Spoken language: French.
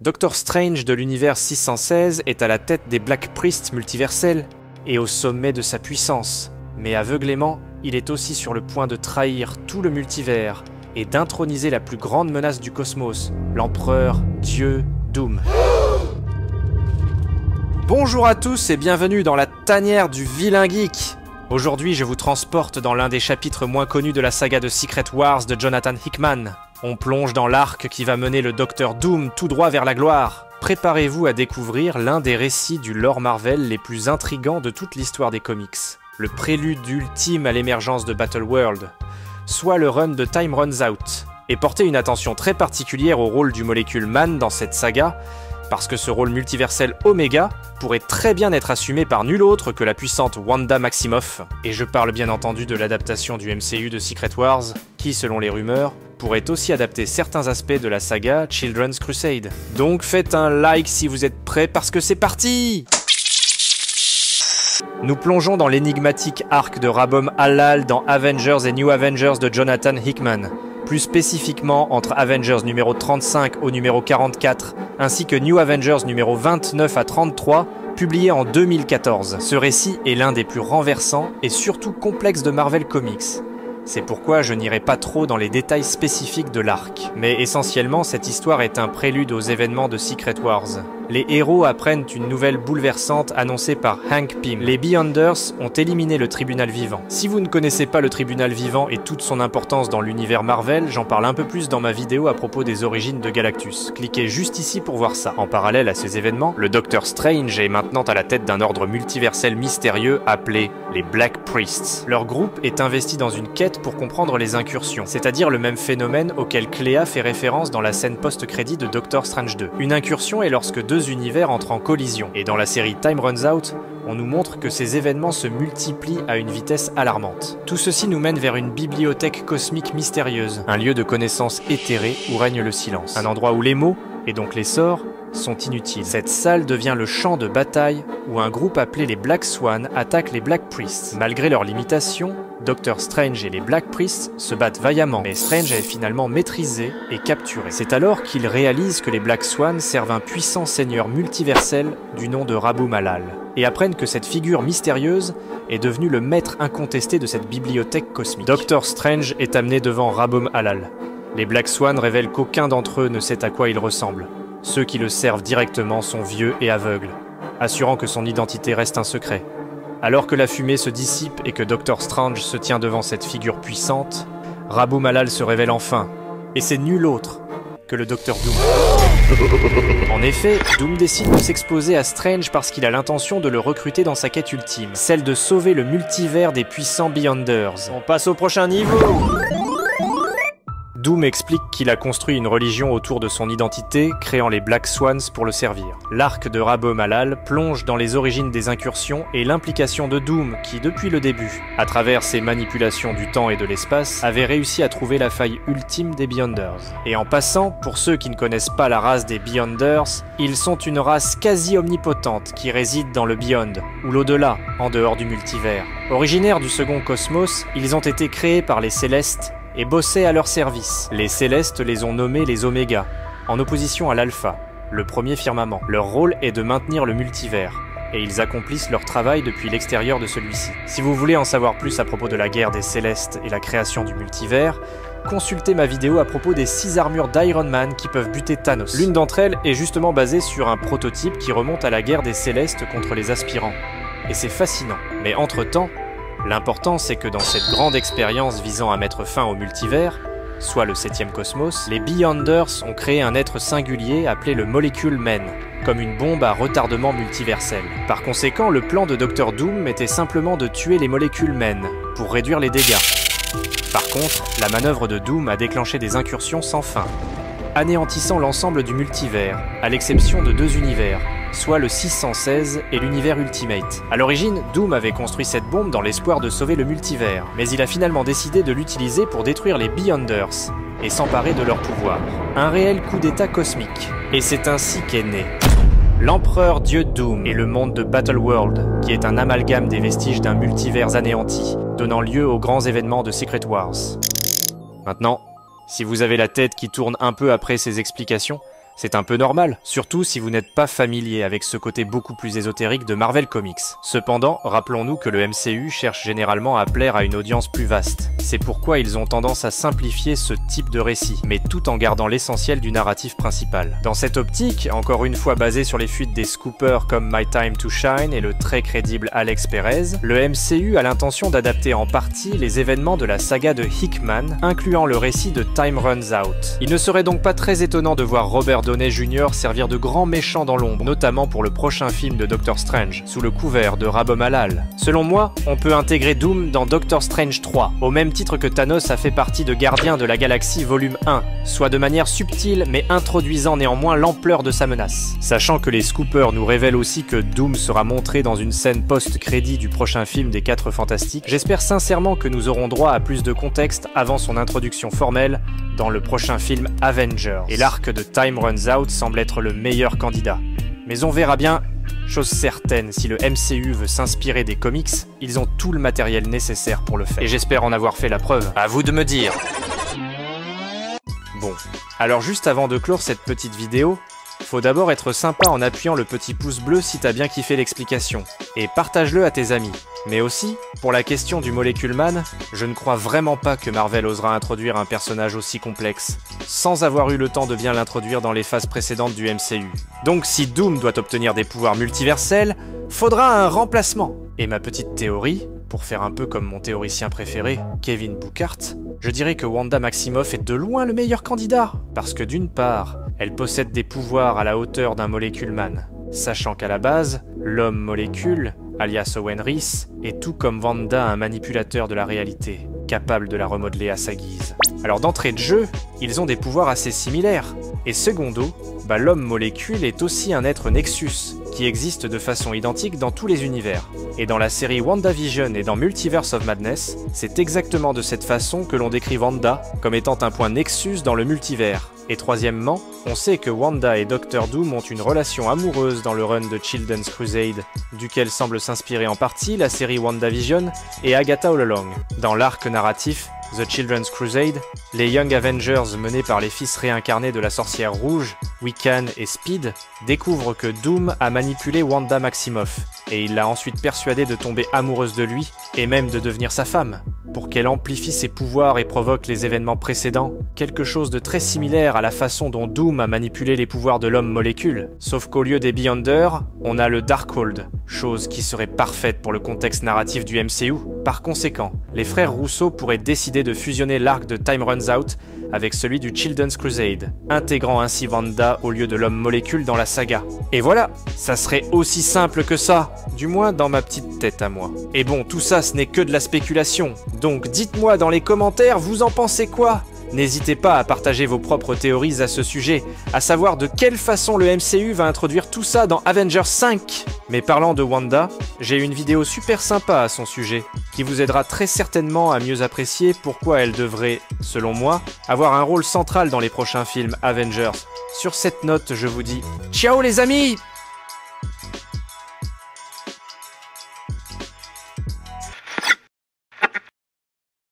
Doctor Strange de l'univers 616 est à la tête des Black Priests multiversels et au sommet de sa puissance. Mais aveuglément, il est aussi sur le point de trahir tout le multivers et d'introniser la plus grande menace du cosmos, l'empereur Dieu Doom. Bonjour à tous et bienvenue dans la tanière du vilain geek. Aujourd'hui, je vous transporte dans l'un des chapitres moins connus de la saga de Secret Wars de Jonathan Hickman. On plonge dans l'arc qui va mener le Docteur Doom tout droit vers la gloire. Préparez-vous à découvrir l'un des récits du lore Marvel les plus intrigants de toute l'histoire des comics. Le prélude ultime à l'émergence de Battleworld, soit le run de Time Runs Out. Et portez une attention très particulière au rôle du Molecule Man dans cette saga, parce que ce rôle multiversel Omega pourrait très bien être assumé par nul autre que la puissante Wanda Maximoff. Et je parle bien entendu de l'adaptation du MCU de Secret Wars, qui, selon les rumeurs, pourrait aussi adapter certains aspects de la saga Children's Crusade. Donc faites un like si vous êtes prêts, parce que c'est parti! Nous plongeons dans l'énigmatique arc de Rabom Halal dans Avengers et New Avengers de Jonathan Hickman. Plus spécifiquement entre Avengers numéro 35 au numéro 44, ainsi que New Avengers numéro 29 à 33, publié en 2014. Ce récit est l'un des plus renversants et surtout complexes de Marvel Comics. C'est pourquoi je n'irai pas trop dans les détails spécifiques de l'arc. Mais essentiellement, cette histoire est un prélude aux événements de Secret Wars. Les héros apprennent une nouvelle bouleversante annoncée par Hank Pym. Les Beyonders ont éliminé le tribunal vivant. Si vous ne connaissez pas le tribunal vivant et toute son importance dans l'univers Marvel, j'en parle un peu plus dans ma vidéo à propos des origines de Galactus. Cliquez juste ici pour voir ça. En parallèle à ces événements, le Docteur Strange est maintenant à la tête d'un ordre multiversel mystérieux appelé les Black Priests. Leur groupe est investi dans une quête pour comprendre les incursions, c'est-à-dire le même phénomène auquel Cléa fait référence dans la scène post-crédit de Doctor Strange 2. Une incursion est lorsque deux univers entrent en collision, et dans la série Time Runs Out, on nous montre que ces événements se multiplient à une vitesse alarmante. Tout ceci nous mène vers une bibliothèque cosmique mystérieuse, un lieu de connaissance éthérée où règne le silence, un endroit où les mots, et donc les sorts, sont inutiles. Cette salle devient le champ de bataille où un groupe appelé les Black Swan attaque les Black Priests. Malgré leurs limitations, Doctor Strange et les Black Priests se battent vaillamment, mais Strange est finalement maîtrisé et capturé. C'est alors qu'il réalise que les Black Swan servent un puissant seigneur multiversel du nom de Rabom Halal, et apprennent que cette figure mystérieuse est devenue le maître incontesté de cette bibliothèque cosmique. Doctor Strange est amené devant Rabom Halal. Les Black Swan révèlent qu'aucun d'entre eux ne sait à quoi il ressemble. Ceux qui le servent directement sont vieux et aveugles, assurant que son identité reste un secret. Alors que la fumée se dissipe et que Doctor Strange se tient devant cette figure puissante, Rabom Halal se révèle enfin, et c'est nul autre que le Docteur Doom. En effet, Doom décide de s'exposer à Strange parce qu'il a l'intention de le recruter dans sa quête ultime, celle de sauver le multivers des puissants Beyonders. On passe au prochain niveau! Doom explique qu'il a construit une religion autour de son identité, créant les Black Swans pour le servir. L'arc de Rabom Halal plonge dans les origines des incursions et l'implication de Doom qui, depuis le début, à travers ses manipulations du temps et de l'espace, avait réussi à trouver la faille ultime des Beyonders. Et en passant, pour ceux qui ne connaissent pas la race des Beyonders, ils sont une race quasi omnipotente qui réside dans le Beyond, ou l'au-delà, en dehors du multivers. Originaires du second cosmos, ils ont été créés par les Célestes et bossaient à leur service. Les Célestes les ont nommés les Oméga, en opposition à l'Alpha, le premier firmament. Leur rôle est de maintenir le multivers, et ils accomplissent leur travail depuis l'extérieur de celui-ci. Si vous voulez en savoir plus à propos de la guerre des Célestes et la création du multivers, consultez ma vidéo à propos des 6 armures d'Iron Man qui peuvent buter Thanos. L'une d'entre elles est justement basée sur un prototype qui remonte à la guerre des Célestes contre les aspirants. Et c'est fascinant. Mais entre-temps, l'important c'est que dans cette grande expérience visant à mettre fin au multivers, soit le 7e cosmos, les Beyonders ont créé un être singulier appelé le Molecule Man, comme une bombe à retardement multiversel. Par conséquent, le plan de Docteur Doom était simplement de tuer les Molecule Man, pour réduire les dégâts. Par contre, la manœuvre de Doom a déclenché des incursions sans fin, anéantissant l'ensemble du multivers, à l'exception de 2 univers, soit le 616 et l'univers Ultimate. A l'origine, Doom avait construit cette bombe dans l'espoir de sauver le multivers, mais il a finalement décidé de l'utiliser pour détruire les Beyonders et s'emparer de leur pouvoir. Un réel coup d'état cosmique. Et c'est ainsi qu'est né l'empereur Dieu Doom et le monde de Battleworld, qui est un amalgame des vestiges d'un multivers anéanti, donnant lieu aux grands événements de Secret Wars. Maintenant, si vous avez la tête qui tourne un peu après ces explications, C'est un peu normal, surtout si vous n'êtes pas familier avec ce côté beaucoup plus ésotérique de Marvel Comics. Cependant, rappelons-nous que le MCU cherche généralement à plaire à une audience plus vaste. C'est pourquoi ils ont tendance à simplifier ce type de récit, mais tout en gardant l'essentiel du narratif principal. Dans cette optique, encore une fois basée sur les fuites des scoopers comme My Time to Shine et le très crédible Alex Perez, le MCU a l'intention d'adapter en partie les événements de la saga de Hickman, incluant le récit de Time Runs Out. Il ne serait donc pas très étonnant de voir Robert Downey Jr. servir de grand méchant dans l'ombre, notamment pour le prochain film de Doctor Strange, sous le couvert de Rabom Halal. Selon moi, on peut intégrer Doom dans Doctor Strange 3, au même titre que Thanos a fait partie de Gardiens de la Galaxie volume 1, soit de manière subtile mais introduisant néanmoins l'ampleur de sa menace. Sachant que les scoopers nous révèlent aussi que Doom sera montré dans une scène post-crédit du prochain film des 4 Fantastiques, j'espère sincèrement que nous aurons droit à plus de contexte avant son introduction formelle dans le prochain film Avengers. Et l'arc de Time Runs Out semble être le meilleur candidat. Mais on verra bien. Chose certaine, si le MCU veut s'inspirer des comics, ils ont tout le matériel nécessaire pour le faire. Et j'espère en avoir fait la preuve. À vous de me dire. Bon, alors juste avant de clore cette petite vidéo, faut d'abord être sympa en appuyant le petit pouce bleu si t'as bien kiffé l'explication. Et partage-le à tes amis. Mais aussi, pour la question du Molecule Man, je ne crois vraiment pas que Marvel osera introduire un personnage aussi complexe, sans avoir eu le temps de bien l'introduire dans les phases précédentes du MCU. Donc si Doom doit obtenir des pouvoirs multiversels, faudra un remplacement. Et ma petite théorie, pour faire un peu comme mon théoricien préféré, Kevin Bookhart, je dirais que Wanda Maximoff est de loin le meilleur candidat. Parce que d'une part, elle possède des pouvoirs à la hauteur d'un Molecule Man, sachant qu'à la base, l'homme molécule, alias Owen Reese, est tout comme Wanda un manipulateur de la réalité, capable de la remodeler à sa guise. Alors d'entrée de jeu, ils ont des pouvoirs assez similaires. Et secondo, l'homme molécule est aussi un être Nexus, qui existe de façon identique dans tous les univers. Et dans la série WandaVision et dans Multiverse of Madness, c'est exactement de cette façon que l'on décrit Wanda comme étant un point Nexus dans le multivers. Et troisièmement, on sait que Wanda et Doctor Doom ont une relation amoureuse dans le run de Children's Crusade, duquel semble s'inspirer en partie la série WandaVision et Agatha All Along. Dans l'arc narratif The Children's Crusade, les Young Avengers menés par les fils réincarnés de la sorcière rouge, Wiccan et Speed, découvrent que Doom a manipulé Wanda Maximoff, et il l'a ensuite persuadée de tomber amoureuse de lui, et même de devenir sa femme, pour qu'elle amplifie ses pouvoirs et provoque les événements précédents, quelque chose de très similaire à la façon dont Doom a manipulé les pouvoirs de l'homme molécule, sauf qu'au lieu des Beyonders, on a le Darkhold, chose qui serait parfaite pour le contexte narratif du MCU. Par conséquent, les frères Rousseau pourraient décider de fusionner l'arc de Time Runs Out avec celui du Children's Crusade, intégrant ainsi Wanda au lieu de l'homme molécule dans la saga. Et voilà, ça serait aussi simple que ça, du moins dans ma petite tête à moi. Et bon, tout ça ce n'est que de la spéculation, donc dites-moi dans les commentaires, vous en pensez quoi ? N'hésitez pas à partager vos propres théories à ce sujet, à savoir de quelle façon le MCU va introduire tout ça dans Avengers 5. Mais parlant de Wanda, j'ai une vidéo super sympa à son sujet, qui vous aidera très certainement à mieux apprécier pourquoi elle devrait, selon moi, avoir un rôle central dans les prochains films Avengers. Sur cette note, je vous dis ciao les amis!